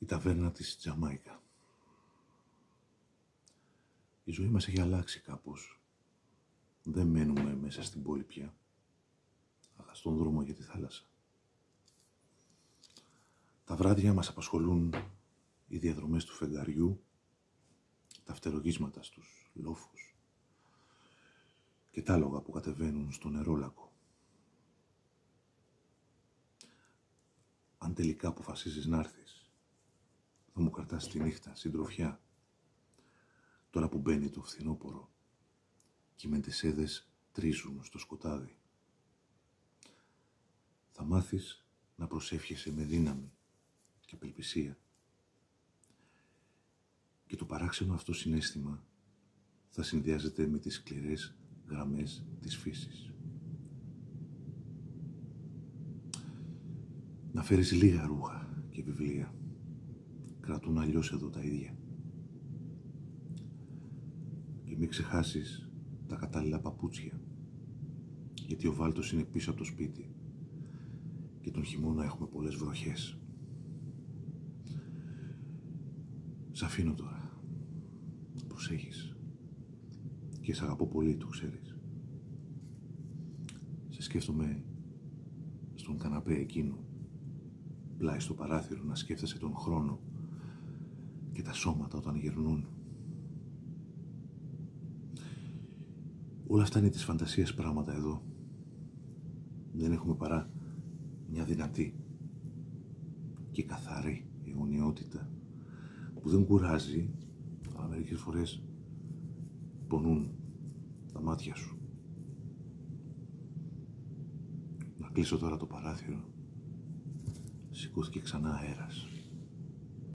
ταβέρνα της Τζαμάικα. Η ζωή μας έχει αλλάξει κάπως. Δεν μένουμε μέσα στην πόλη πια, αλλά στον δρόμο για τη θάλασσα. Τα βράδια μας απασχολούν οι διαδρομές του φεγγαριού, τα φτερογίσματα στους λόφους και τα άλογα που κατεβαίνουν στο νερόλακο. Αν τελικά αποφασίζεις να έρθεις, θα μου κρατάς τη νύχτα συντροφιά, τώρα που μπαίνει το φθινόπωρο και οι μεντεσέδες τρίζουν στο σκοτάδι. Θα μάθεις να προσεύχεσαι με δύναμη και απελπισία και το παράξενο αυτό συναίσθημα θα συνδυάζεται με τις σκληρές γραμμές της φύσης. Να φέρεις λίγα ρούχα και βιβλία. Κρατούν αλλιώς εδώ τα ίδια. Και μην ξεχάσεις τα κατάλληλα παπούτσια, γιατί ο βάλτος είναι πίσω από το σπίτι και τον χειμώνα έχουμε πολλές βροχές. Σ' αφήνω τώρα. Προσέχεις. Και σ' αγαπώ πολύ, το ξέρεις. Σε σκέφτομαι στον καναπέ εκείνο, πλάι στο παράθυρο, να σκέφτεσαι τον χρόνο και τα σώματα όταν γερνούν. Όλα αυτά είναι της φαντασίας πράγματα εδώ. Δεν έχουμε παρά μια δυνατή και καθαρή αιωνιότητα που δεν κουράζει, αλλά μερικές φορές πονούν τα μάτια σου. Να κλείσω τώρα το παράθυρο. Σηκώθηκε ξανά αέρας.